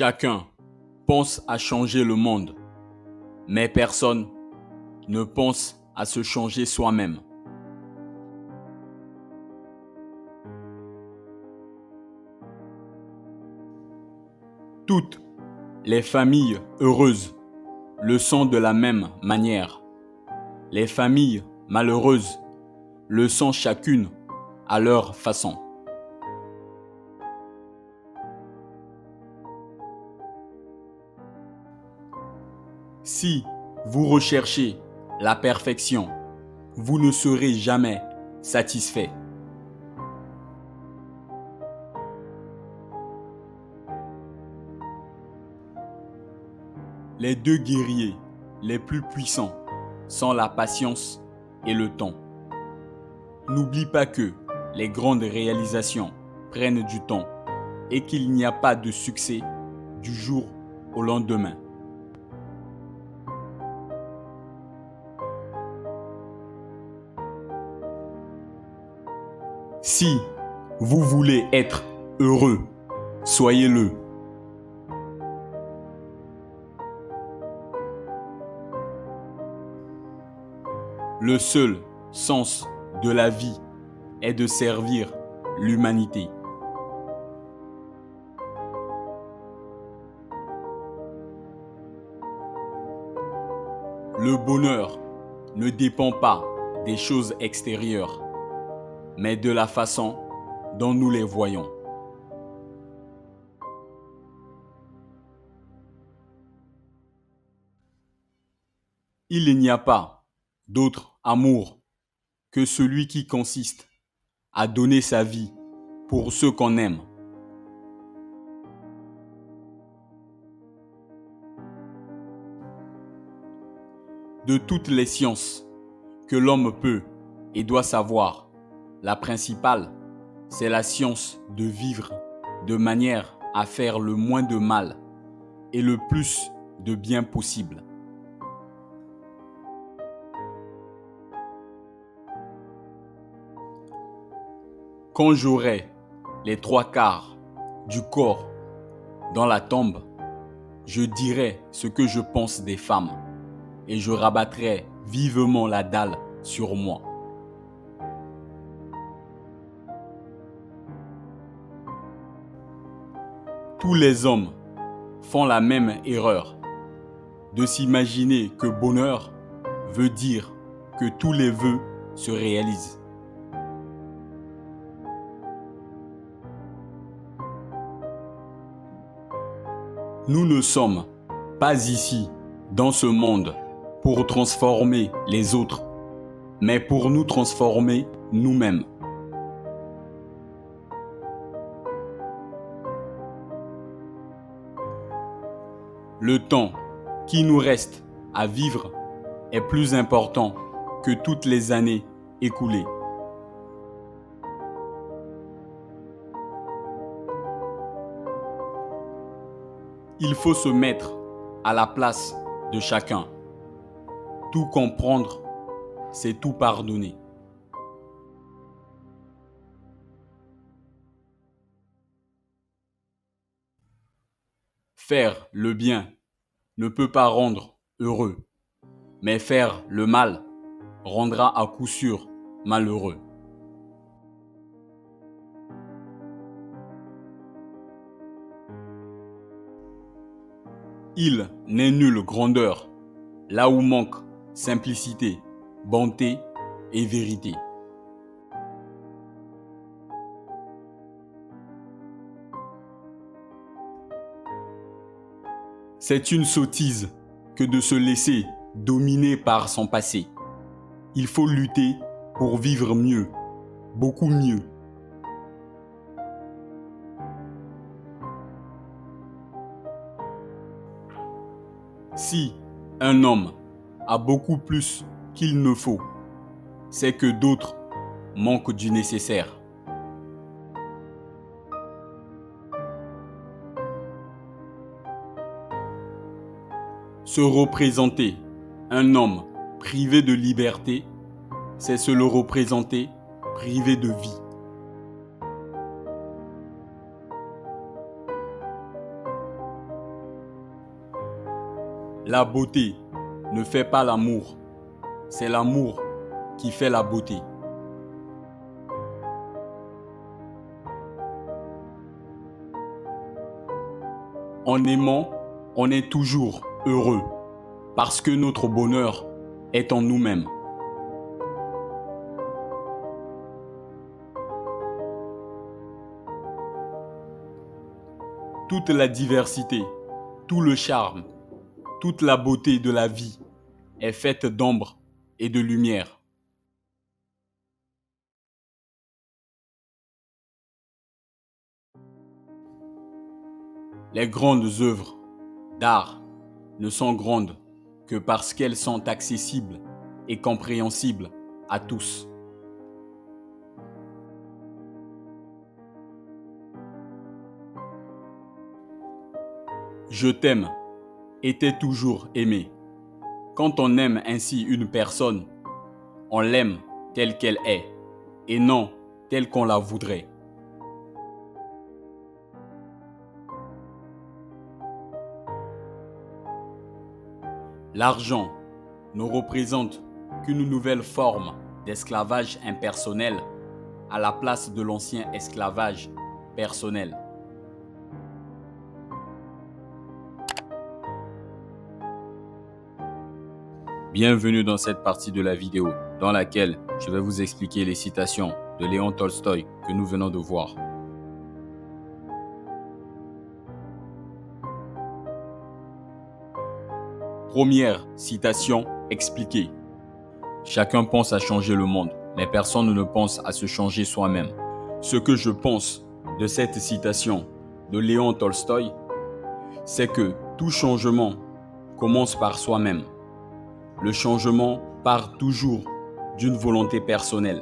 Chacun pense à changer le monde, mais personne ne pense à se changer soi-même. Toutes les familles heureuses le sont de la même manière. Les familles malheureuses le sont chacune à leur façon. Si vous recherchez la perfection, vous ne serez jamais satisfait. Les deux guerriers les plus puissants sont la patience et le temps. N'oublie pas que les grandes réalisations prennent du temps et qu'il n'y a pas de succès du jour au lendemain. Si vous voulez être heureux, soyez-le. Le seul sens de la vie est de servir l'humanité. Le bonheur ne dépend pas des choses extérieures, mais de la façon dont nous les voyons. Il n'y a pas d'autre amour que celui qui consiste à donner sa vie pour ceux qu'on aime. De toutes les sciences que l'homme peut et doit savoir, la principale, c'est la science de vivre de manière à faire le moins de mal et le plus de bien possible. Quand j'aurai les 3/4 du corps dans la tombe, je dirai ce que je pense des femmes et je rabattrai vivement la dalle sur moi. Tous les hommes font la même erreur de s'imaginer que bonheur veut dire que tous les vœux se réalisent. Nous ne sommes pas ici, dans ce monde, pour transformer les autres, mais pour nous transformer nous-mêmes. Le temps qui nous reste à vivre est plus important que toutes les années écoulées. Il faut se mettre à la place de chacun. Tout comprendre, c'est tout pardonner. Faire le bien ne peut pas rendre heureux, mais faire le mal rendra à coup sûr malheureux. Il n'est nulle grandeur, là où manque simplicité, bonté et vérité. C'est une sottise que de se laisser dominer par son passé. Il faut lutter pour vivre mieux, beaucoup mieux. Si un homme a beaucoup plus qu'il ne faut, c'est que d'autres manquent du nécessaire. Se représenter un homme privé de liberté, c'est se le représenter privé de vie. La beauté ne fait pas l'amour, c'est l'amour qui fait la beauté. En aimant, on est toujours heureux parce que notre bonheur est en nous-mêmes. Toute la diversité, tout le charme, toute la beauté de la vie est faite d'ombre et de lumière. Les grandes œuvres d'art ne sont grandes que parce qu'elles sont accessibles et compréhensibles à tous. Je t'aime et t'ai toujours aimé. Quand on aime ainsi une personne, on l'aime telle qu'elle est et non telle qu'on la voudrait. L'argent ne représente qu'une nouvelle forme d'esclavage impersonnel à la place de l'ancien esclavage personnel. Bienvenue dans cette partie de la vidéo dans laquelle je vais vous expliquer les citations de Léon Tolstoï que nous venons de voir. Première citation expliquée. Chacun pense à changer le monde, mais personne ne pense à se changer soi-même. Ce que je pense de cette citation de Léon Tolstoï, c'est que tout changement commence par soi-même. Le changement part toujours d'une volonté personnelle.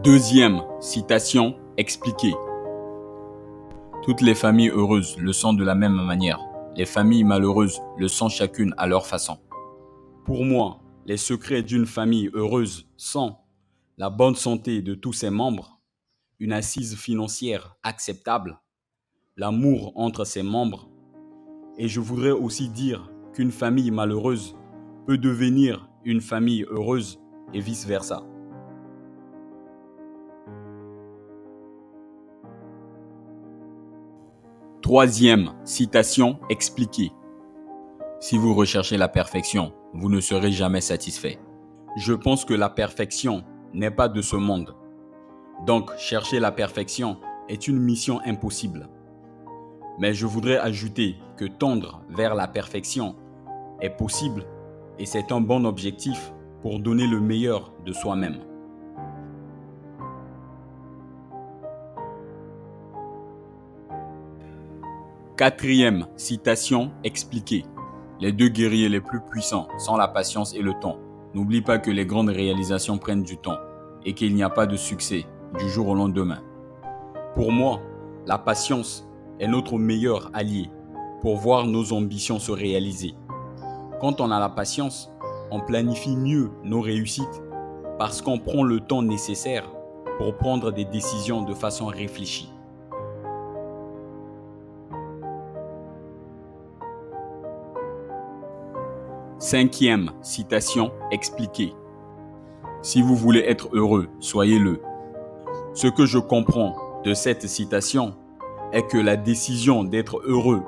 Deuxième citation expliquée. Toutes les familles heureuses le sont de la même manière. Les familles malheureuses le sont chacune à leur façon. Pour moi, les secrets d'une famille heureuse sont la bonne santé de tous ses membres, une assise financière acceptable, l'amour entre ses membres, et je voudrais aussi dire qu'une famille malheureuse peut devenir une famille heureuse et vice-versa. Troisième citation expliquée. Si vous recherchez la perfection, vous ne serez jamais satisfait. Je pense que la perfection n'est pas de ce monde. Donc, chercher la perfection est une mission impossible. Mais je voudrais ajouter que tendre vers la perfection est possible et c'est un bon objectif pour donner le meilleur de soi-même. Quatrième citation expliquée. Les deux guerriers les plus puissants sont la patience et le temps. N'oublie pas que les grandes réalisations prennent du temps et qu'il n'y a pas de succès du jour au lendemain. Pour moi, la patience est notre meilleur allié pour voir nos ambitions se réaliser. Quand on a la patience, on planifie mieux nos réussites parce qu'on prend le temps nécessaire pour prendre des décisions de façon réfléchie. Cinquième citation expliquée. Si vous voulez être heureux, soyez-le. Ce que je comprends de cette citation est que la décision d'être heureux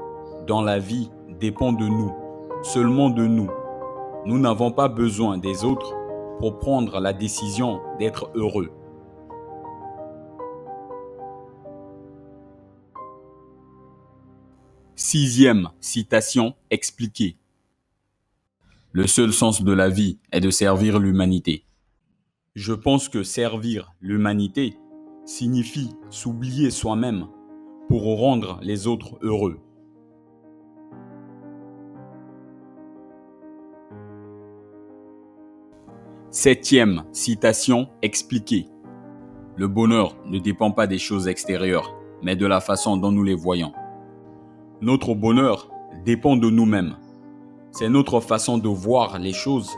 dans la vie dépend de nous, seulement de nous. Nous n'avons pas besoin des autres pour prendre la décision d'être heureux. Sixième citation expliquée. Le seul sens de la vie est de servir l'humanité. Je pense que servir l'humanité signifie s'oublier soi-même pour rendre les autres heureux. Septième citation expliquée. Le bonheur ne dépend pas des choses extérieures, mais de la façon dont nous les voyons. Notre bonheur dépend de nous-mêmes. C'est notre façon de voir les choses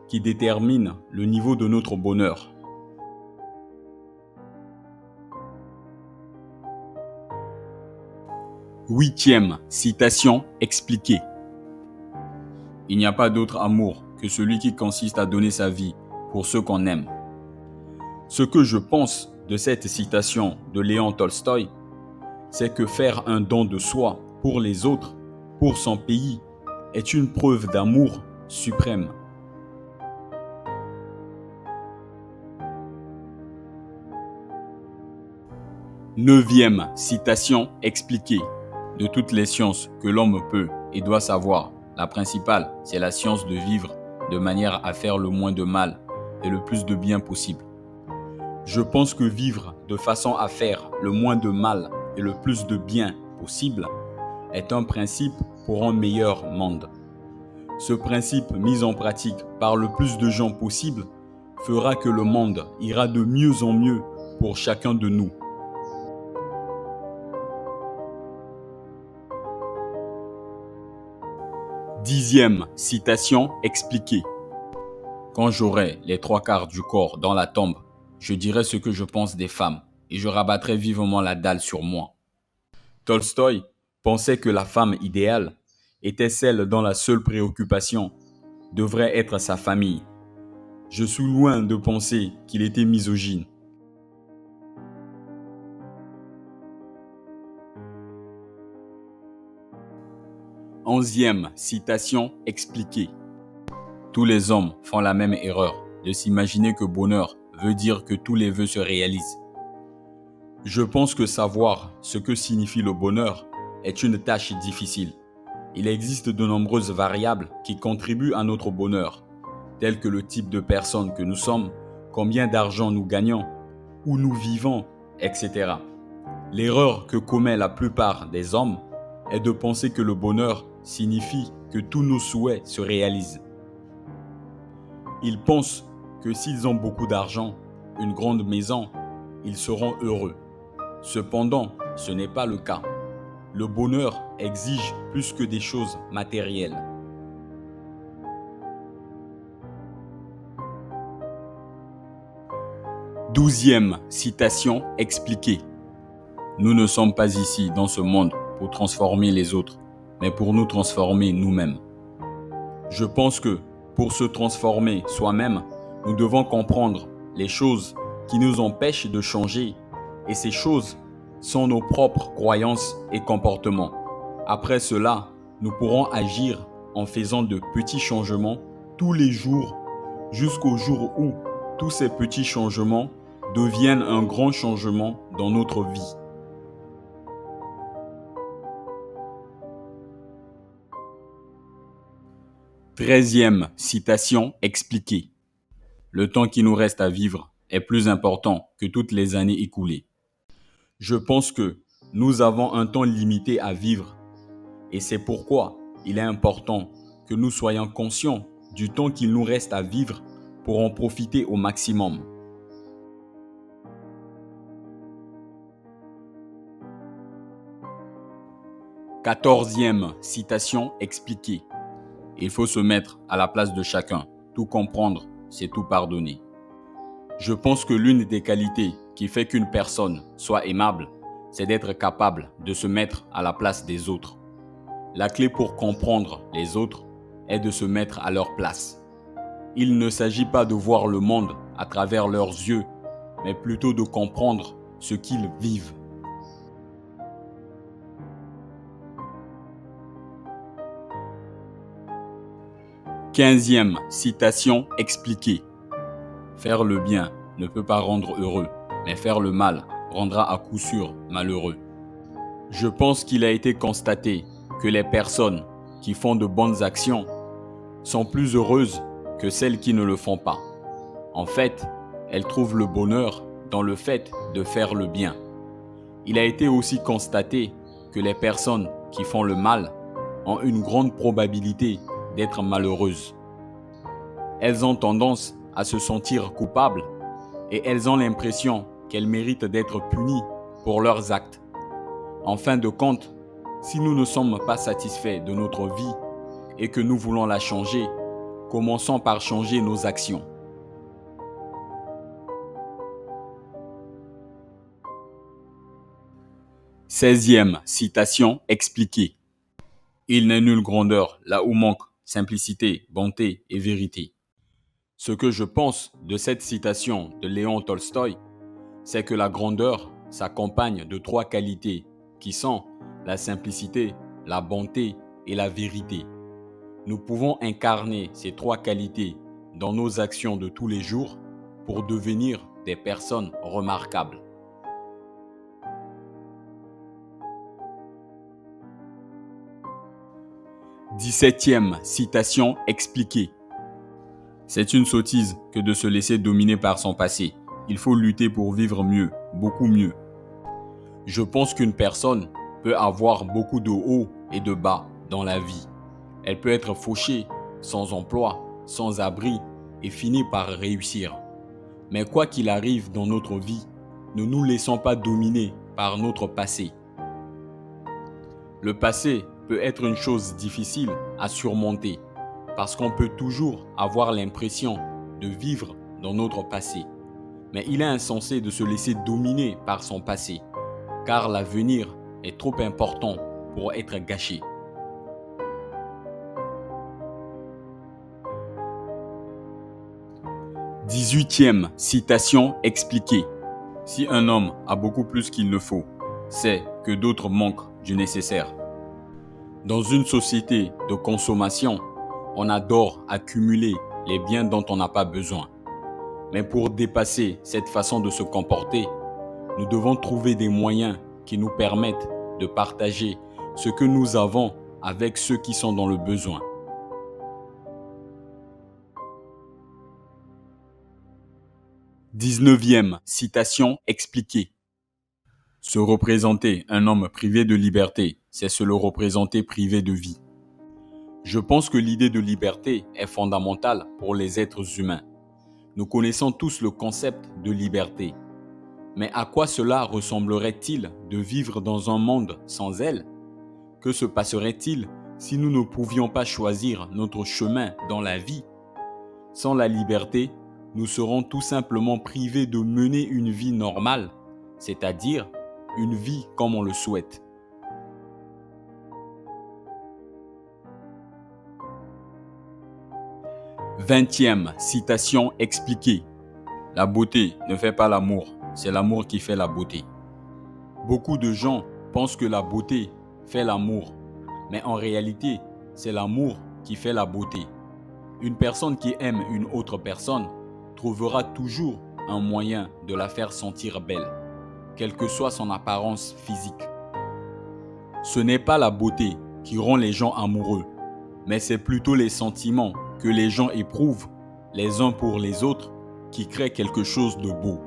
qui détermine le niveau de notre bonheur. Huitième citation expliquée. Il n'y a pas d'autre amour que celui qui consiste à donner sa vie pour ceux qu'on aime. Ce que je pense de cette citation de Léon Tolstoï, c'est que faire un don de soi pour les autres, pour son pays, est une preuve d'amour suprême. Neuvième citation expliquée. De toutes les sciences que l'homme peut et doit savoir, la principale, c'est la science de vivre de manière à faire le moins de mal et le plus de bien possible. Je pense que vivre de façon à faire le moins de mal et le plus de bien possible est un principe pour un meilleur monde. Ce principe mis en pratique par le plus de gens possible fera que le monde ira de mieux en mieux pour chacun de nous. Dixième citation expliquée. Quand j'aurai les 3/4 du corps dans la tombe, je dirai ce que je pense des femmes et je rabattrai vivement la dalle sur moi. Tolstoï pensait que la femme idéale était celle dont la seule préoccupation devrait être sa famille. Je suis loin de penser qu'il était misogyne. Onzième citation expliquée. Tous les hommes font la même erreur de s'imaginer que bonheur veut dire que tous les vœux se réalisent. Je pense que savoir ce que signifie le bonheur est une tâche difficile. Il existe de nombreuses variables qui contribuent à notre bonheur, telles que le type de personne que nous sommes, combien d'argent nous gagnons, où nous vivons, etc. L'erreur que commet la plupart des hommes est de penser que le bonheur signifie que tous nos souhaits se réalisent. Ils pensent que s'ils ont beaucoup d'argent, une grande maison, ils seront heureux. Cependant, ce n'est pas le cas. Le bonheur exige plus que des choses matérielles. Douzième citation expliquée. Nous ne sommes pas ici dans ce monde pour transformer les autres, mais pour nous transformer nous-mêmes. Je pense que pour se transformer soi-même, nous devons comprendre les choses qui nous empêchent de changer et ces choses sont nos propres croyances et comportements. Après cela, nous pourrons agir en faisant de petits changements tous les jours jusqu'au jour où tous ces petits changements deviennent un grand changement dans notre vie. Treizième citation expliquée. Le temps qui nous reste à vivre est plus important que toutes les années écoulées. Je pense que nous avons un temps limité à vivre et c'est pourquoi il est important que nous soyons conscients du temps qu'il nous reste à vivre pour en profiter au maximum. Quatorzième citation expliquée. Il faut se mettre à la place de chacun. Tout comprendre, c'est tout pardonner. Je pense que l'une des qualités qui fait qu'une personne soit aimable, c'est d'être capable de se mettre à la place des autres. La clé pour comprendre les autres est de se mettre à leur place. Il ne s'agit pas de voir le monde à travers leurs yeux, mais plutôt de comprendre ce qu'ils vivent. Quinzième citation expliquée. Faire le bien ne peut pas rendre heureux, mais faire le mal rendra à coup sûr malheureux. Je pense qu'il a été constaté que les personnes qui font de bonnes actions sont plus heureuses que celles qui ne le font pas. En fait, elles trouvent le bonheur dans le fait de faire le bien. Il a été aussi constaté que les personnes qui font le mal ont une grande probabilité d'être malheureuses. Elles ont tendance à se sentir coupables et elles ont l'impression qu'elles méritent d'être punies pour leurs actes. En fin de compte, si nous ne sommes pas satisfaits de notre vie et que nous voulons la changer, commençons par changer nos actions. 16e citation expliquée. Il n'est nulle grandeur là où manque simplicité, bonté et vérité. Ce que je pense de cette citation de Léon Tolstoï, c'est que la grandeur s'accompagne de trois qualités qui sont la simplicité, la bonté et la vérité. Nous pouvons incarner ces trois qualités dans nos actions de tous les jours pour devenir des personnes remarquables. 17e citation expliquée. C'est une sottise que de se laisser dominer par son passé. Il faut lutter pour vivre mieux, beaucoup mieux. Je pense qu'une personne peut avoir beaucoup de hauts et de bas dans la vie. Elle peut être fauchée, sans emploi, sans abri et finir par réussir. Mais quoi qu'il arrive dans notre vie, ne nous laissons pas dominer par notre passé. Le passé peut être une chose difficile à surmonter parce qu'on peut toujours avoir l'impression de vivre dans notre passé. Mais il est insensé de se laisser dominer par son passé car l'avenir est trop important pour être gâché. 18e citation expliquée. Si un homme a beaucoup plus qu'il ne faut, c'est que d'autres manquent du nécessaire. Dans une société de consommation, on adore accumuler les biens dont on n'a pas besoin. Mais pour dépasser cette façon de se comporter, nous devons trouver des moyens qui nous permettent de partager ce que nous avons avec ceux qui sont dans le besoin. 19e citation expliquée. Se représenter un homme privé de liberté, c'est se le représenter privé de vie. Je pense que l'idée de liberté est fondamentale pour les êtres humains. Nous connaissons tous le concept de liberté. Mais à quoi cela ressemblerait-il de vivre dans un monde sans elle? Que se passerait-il si nous ne pouvions pas choisir notre chemin dans la vie? Sans la liberté, nous serons tout simplement privés de mener une vie normale, c'est-à-dire une vie comme on le souhaite. Vingtième citation expliquée. La beauté ne fait pas l'amour, c'est l'amour qui fait la beauté. Beaucoup de gens pensent que la beauté fait l'amour, mais en réalité, c'est l'amour qui fait la beauté. Une personne qui aime une autre personne trouvera toujours un moyen de la faire sentir belle, quelle que soit son apparence physique. Ce n'est pas la beauté qui rend les gens amoureux, mais c'est plutôt les sentiments que les gens éprouvent les uns pour les autres qui créent quelque chose de beau.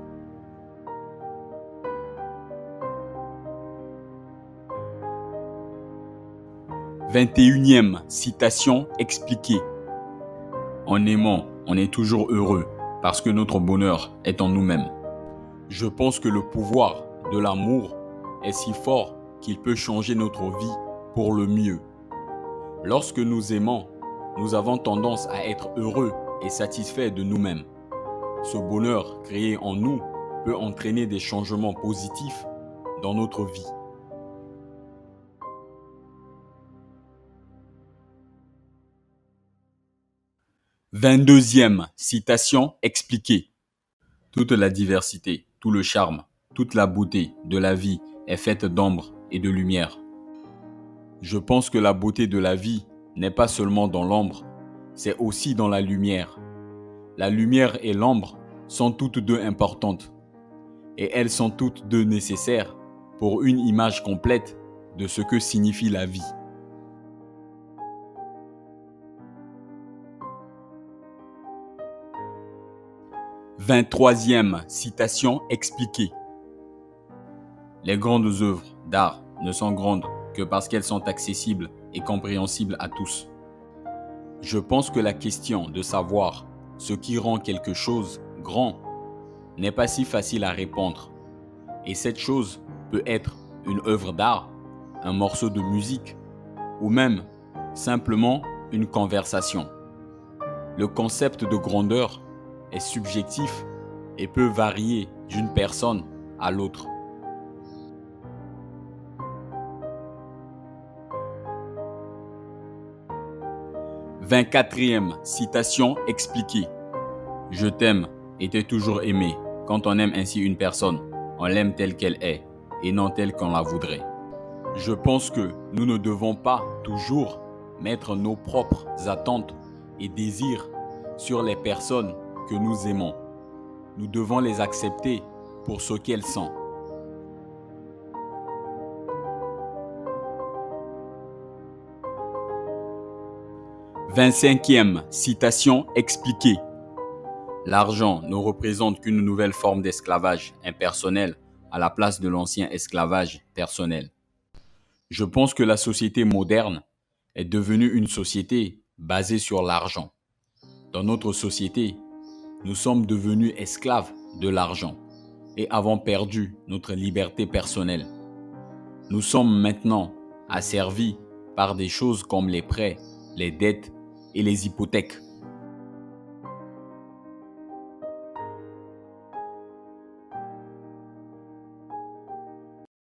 Vingt-et-unième citation expliquée. En aimant, on est toujours heureux parce que notre bonheur est en nous-mêmes. Je pense que le pouvoir de l'amour est si fort qu'il peut changer notre vie pour le mieux. Lorsque nous aimons, nous avons tendance à être heureux et satisfaits de nous-mêmes. Ce bonheur créé en nous peut entraîner des changements positifs dans notre vie. Vingt-deuxième citation expliquée. Toute la diversité, tout le charme, toute la beauté de la vie est faite d'ombre et de lumière. Je pense que la beauté de la vie n'est pas seulement dans l'ombre, c'est aussi dans la lumière. La lumière et l'ombre sont toutes deux importantes et elles sont toutes deux nécessaires pour une image complète de ce que signifie la vie. Vingt-troisième citation expliquée. Les grandes œuvres d'art ne sont grandes que parce qu'elles sont accessibles et compréhensibles à tous. Je pense que la question de savoir ce qui rend quelque chose grand n'est pas si facile à répondre. Et cette chose peut être une œuvre d'art, un morceau de musique ou même simplement une conversation. Le concept de grandeur est subjectif et peut varier d'une personne à l'autre. 24e citation expliquée. Je t'aime et t'ai toujours aimé. Quand on aime ainsi une personne, on l'aime telle qu'elle est et non telle qu'on la voudrait. Je pense que nous ne devons pas toujours mettre nos propres attentes et désirs sur les personnes que nous aimons. Nous devons les accepter pour ce qu'elles sont. 25e citation expliquée. L'argent ne représente qu'une nouvelle forme d'esclavage impersonnel à la place de l'ancien esclavage personnel. Je pense que la société moderne est devenue une société basée sur l'argent. Dans notre société, nous sommes devenus esclaves de l'argent et avons perdu notre liberté personnelle. Nous sommes maintenant asservis par des choses comme les prêts, les dettes et les hypothèques.